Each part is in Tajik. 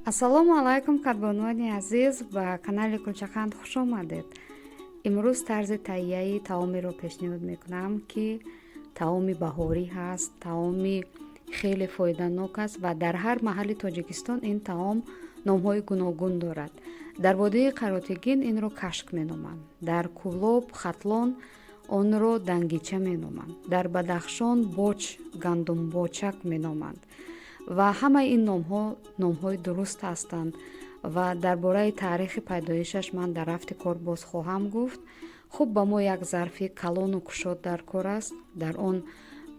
ассалому алайкум кадбонони азиз, ба канали кулчақанд хуш омадед. имрӯз тарзи таҳияи таомеро пешниҳод мекунам, ки таоми баҳорӣ ҳаст, таоми хеле фоиданок аст ва дар ҳар маҳалли Тоҷикистон ин таом номҳои гуногун дорад. Дар водии Қаротигин инро кашк меноманд, дар Кӯлоб, Хатлон онро дангича меноманд, дар Бадахшон боч, гандумбочак меноманд ва ҳамаи ин номҳои дуруст ҳастанд ва дар бораи таърихи пайдоишаш ман дар рафти кор боз хоҳам гуфт. хуб, ба мо як зарфи калону кушод дар кор аст. Дар он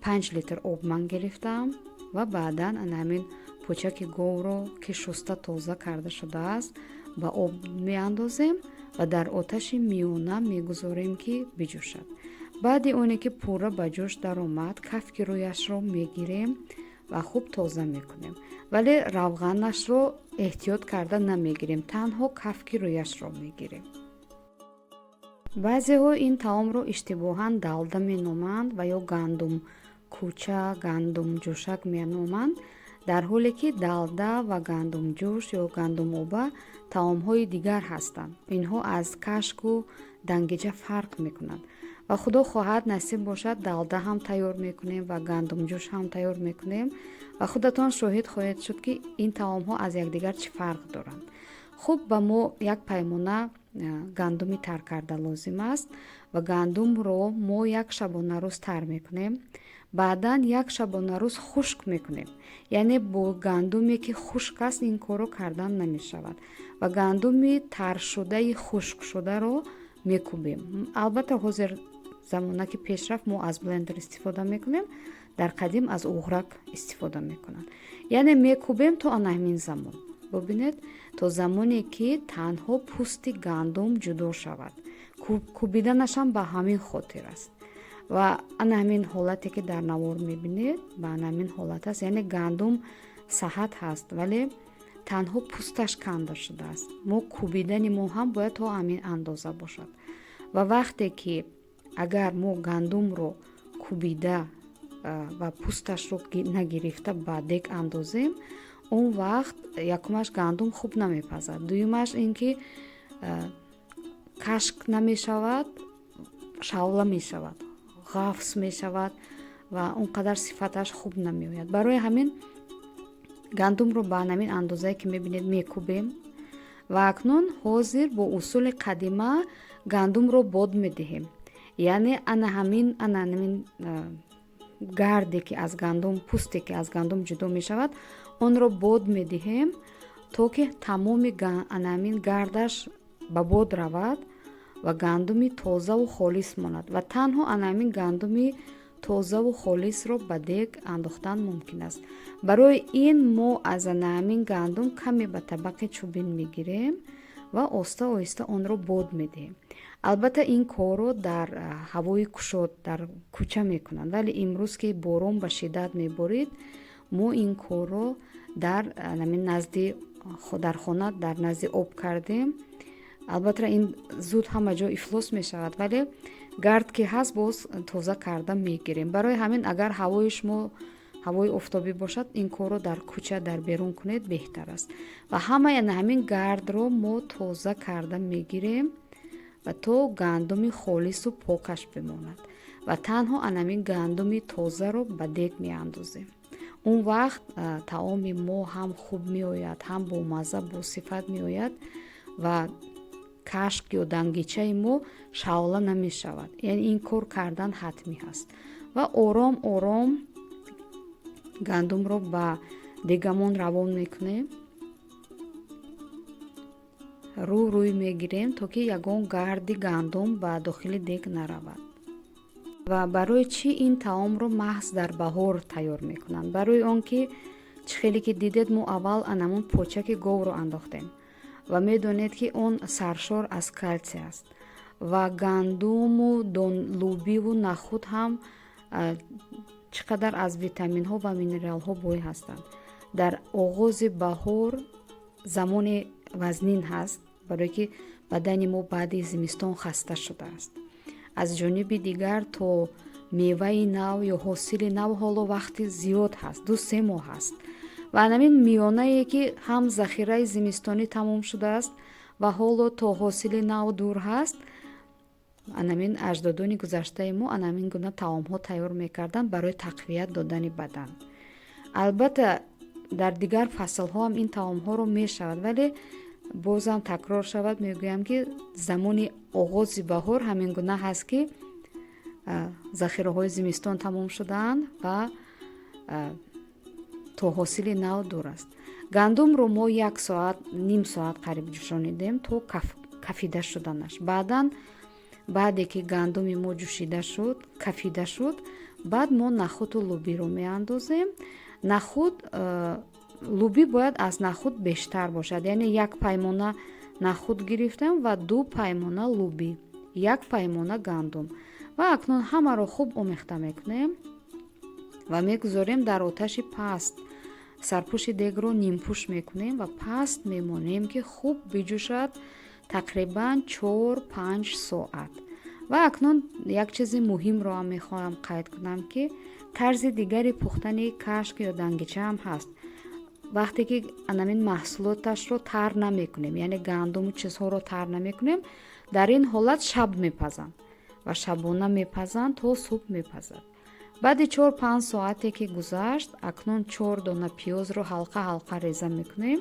5 литр об ман гирифтаам ва баъдан ҳамин пӯчаки говро, ки шуста тоза карда шудааст, ба об меандозем ва дар оташи миёна мегузорем, ки биҷӯшад. баъди оне ки пурра ба ҷӯш даромад, кафки рӯяшро мегирем ва хуб тоза мекунем, вале равғанашро эҳтиёт карда намегирем, танҳо кафки рӯяшро мегирем. баъзеҳо ин таомро иштибоҳан далда меноманд ва ё гандум кӯча, гандум ҷӯшак меноманд, дар ҳоле ки далда ва гандум ҷӯш ё гандум оба таомҳои дигар ҳастанд. Инҳо аз кашку дангича фарқ мекунанд ва худо хоҳад насиб бошад, далда ҳам тайёр мекунем ва гандум ҷӯш ҳам тайёр мекунем ва худатон шоҳид хоҳед шуд, ки ин таомҳо аз якдигар чӣ фарқ доранд. хуб, ба мо як паймона гандуми тар карда лозим аст ва гандумро мо як шабонарӯз тар мекунем, баъдан як шабонарӯз хушк мекунем. Яъне бо гандуме ки хушк аст ин корро кардан намешавад ва гандуми таршудаи хушкшударо мекубем. албатта ҳозир замона ки пеш рафт, мо аз блендер истифода мекунем, дар қадим аз уғрак истифода мекунанд. Яъне мекубем то ана ҳамин замон, бубинед, то замоне ки танҳо пӯсти гандум ҷудо шавад. Кубиданашам ба ҳамин хотир аст ва ана ҳамин ҳолате ки дар навор мебинед, ба ана ҳамин ҳолат аст. Яъне гандум саҳат ҳаст, вале танҳо пӯсташ канда шудааст. мо кубидани мо ҳам бояд то ҳамин андоза бошад ва вақте ки агар мо гандумро кубида ва пӯсташро нагирифта ба дег андозем, он вақт якумаш гандум хуб намепазад, дуюмаш ин ки кашк намешавад, шавла мешавад, ғафс мешавад ва он қадар сифаташ хуб намеояд. барои ҳамин гандумро ба ҳамин андозае ки мебинед мекубем ва акнун ҳозир бо усули қадима гандумро бод медиҳем. яъне ана ҳамин гарде ки аз гандум, пӯсте ки аз гандум ҷудо мешавад, онро бод медиҳем то ки тамоми ана ҳамин гардаш ба бод равад ва гандуми тозаву холис монад ва танҳо ана ҳамин гандуми тозаву холисро ба дег андохтан мумкин аст. барои ин мо аз ана ҳамин гандум каме ба табақи чӯбин мегирем ва оста оҳиста онро бод медиҳем. албатта ин корро дар ҳавои кушод дар кӯча мекунанд, вале имрӯз ки борон ба шиддат меборид, мо ин корро дар назди дар хона дар назди об кардем. албатта ин зуд ҳама ҷо ифлос мешавад, вале гард ки ҳаст боз тоза карда мегирем. барои ҳамин агар ҳавои шумо ҳавои офтобӣ бошад, ин корро дар кӯча дар берун кунед беҳтар аст ва ҳамаи ҳамин гардро мо тоза карда мегирем ва то гандуми холису покаш бимонад ва танҳо ҳамин гандуми тозаро ба дег меандозем. он вақт таоми мо ҳам хуб меояд, ҳам бомазза босифат меояд ва кашк ё дангичаи мо шавла намешавад. яъне ин кор кардан ҳатмӣ ҳаст ва ором ором гандумро ба дегамон равон мекунем, рӯй мегирем то ки ягон гарди гандум ба дохили дег наравад. ва барои чӣ ин таомро маҳз дар баҳор тайёр мекунанд? барои он ки чӣ хеле ки дидед, мо аввал анамон почаки говро андохтем ва медонед ки он саршор аз калтсий аст ва гандуму лӯбиву нахӯд ҳам чӣ қадар аз витаминҳо ва минералҳо бой ҳастанд. дар оғози баҳор замони вазнин ҳаст, барое ки бадани мо баъди зимистон хаста шудааст. аз ҷониби дигар то меваи нав ё ҳосили нав ҳоло вақти зиёд ҳаст, 2-3 моҳ ҳаст. ва анамин миёнае ки ҳам захираи зимистонӣ тамом шудааст ва ҳоло то ҳосили нав дур ҳаст. анамин аҷдодони гузаштаи мо анамин гуна таомҳо тайёр мекарданд барои тақвият додани бадан. албатта дар дигар фаслҳо ҳам ин таомҳоро мешавад, вале бозам такрор шавад мегӯям ки замони оғози баҳор ҳамин гуна ҳаст ки захираҳои зимистон тамом шудаанд ва то ҳосили нав дур аст. гандумро мо 1 соат ним соат қариб ҷӯшонидем то кафида шуданаш. баъде ки гандуми мо ҷӯшида шуд, кафида шуд, баъд мо нахуду лубиро меандозем. нахуд луби бояд аз нахуд бештар бошад, яъне 1 паймона нахуд гирифтем ва 2 паймона луби, 1 паймона гандум ва акнун ҳамаро хуб омехта мекунем ва мегузорем дар оташи паст. сарпӯши дегро нимпӯш мекунем ва паст мемонем ки хуб биҷӯшад тақрибан 4-5 соат. ва акнун як чизи муҳимро ҳам мехоҳам қайд кунам ки тарзи дигари пухтани кашк ё дангича ҳам ҳаст. вақте ки анамин маҳсулоташро тар намекунем, яъне гандуму чизҳоро тар намекунем, дар ин ҳолат шаб мепазанд ва шабона мепазанд то субҳ мепазад. баъди 4-5 соате ки гузашт, акнун 4 дона пиёзро ҳалқа ҳалқа реза мекунем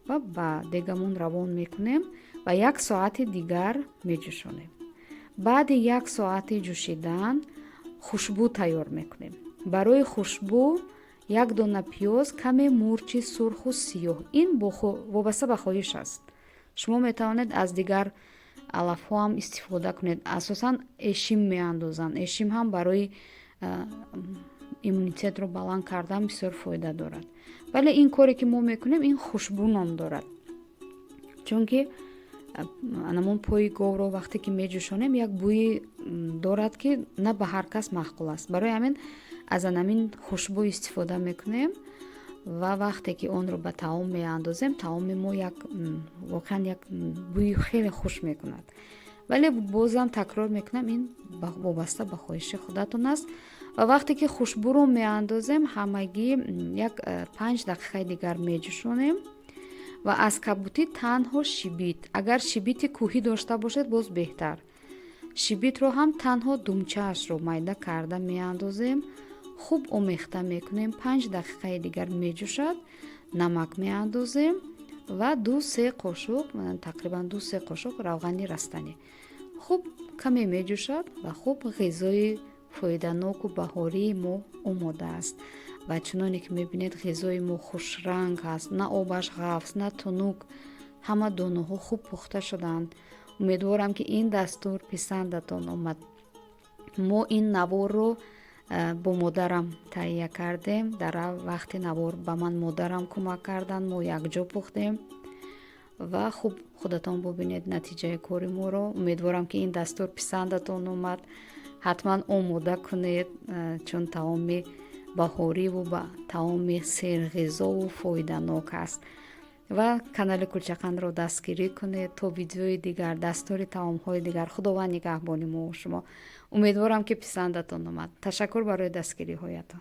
ва ба дегамон равон мекунем ва 1 соати дигар меҷӯшонем. баъди 1 соати ҷӯшидан хушбӯ тайёр мекунем. барои хушбӯ 1 дона пиёз, каме мурчи сурху сиёҳ. ин вобаста ба хоҳиш аст. шумо метавонед аз дигар алафҳо ҳам истифода кунед. асосан эшим меандозанд. эшим ҳам барои иммунитетро баланд кардан бисёр фоида дорад. вале ин коре ки мо мекунем, ин хушбӯ ном дорад. чунки анамон пои говро вақте ки меҷӯшонем, як бӯи дорад ки на ба ҳар кас маъқул аст. барои ҳамин аз анамин хушбӯ истифода мекунем ва вақте ки онро ба таом меандозем, таоми мо воқеан як бӯи хеле хуш мекунад. вале бозам такрор мекунам, ин вобаста ба хоҳиши худатон аст. ва вақте ки хушбӯро меандозем, ҳамагӣ як 5 дақиқаи дигар меҷӯшонем ва аз кабутӣ танҳо шибит, агар шибити кӯҳӣ дошта бошед боз беҳтар. шибитро ҳам танҳо думчаашро майда карда меандозем, хуб омехта мекунем, 5 дақиқаи дигар меҷӯшад, намак меандозем ва 2-3 қошуқ, тақрибан 2-3 қошуқ равғани растанӣ. хуб каме меҷӯшад ва хуб ғизои фоиданоку баҳории мо омода аст. ва чуноне ки мебинед ғизои мо хушранг ҳаст, на обаш ғафс, на тунук, ҳама донаҳо хуб пухта шуданд. умедворам ки ин дастур писандатон омад. мо ин наворро бо модарам таҳия кардем. дар вақти навор ба ман модарам кӯмак карданд, мо якҷо пухтем ва хуб худатон бубинед натиҷаи кори моро. умедворам ки ин дастур писандатон омад. ҳатман омода кунед, чун таоми баҳориву ба таоми серғизову фоиданок аст. ва канали кулчақандро дастгирӣ кунед то видеои дигар, дастури таомҳои дигар. худованд нигаҳбони мо шумо. умедворам ки писандатон омад. ташаккур барои дастгириҳоятон.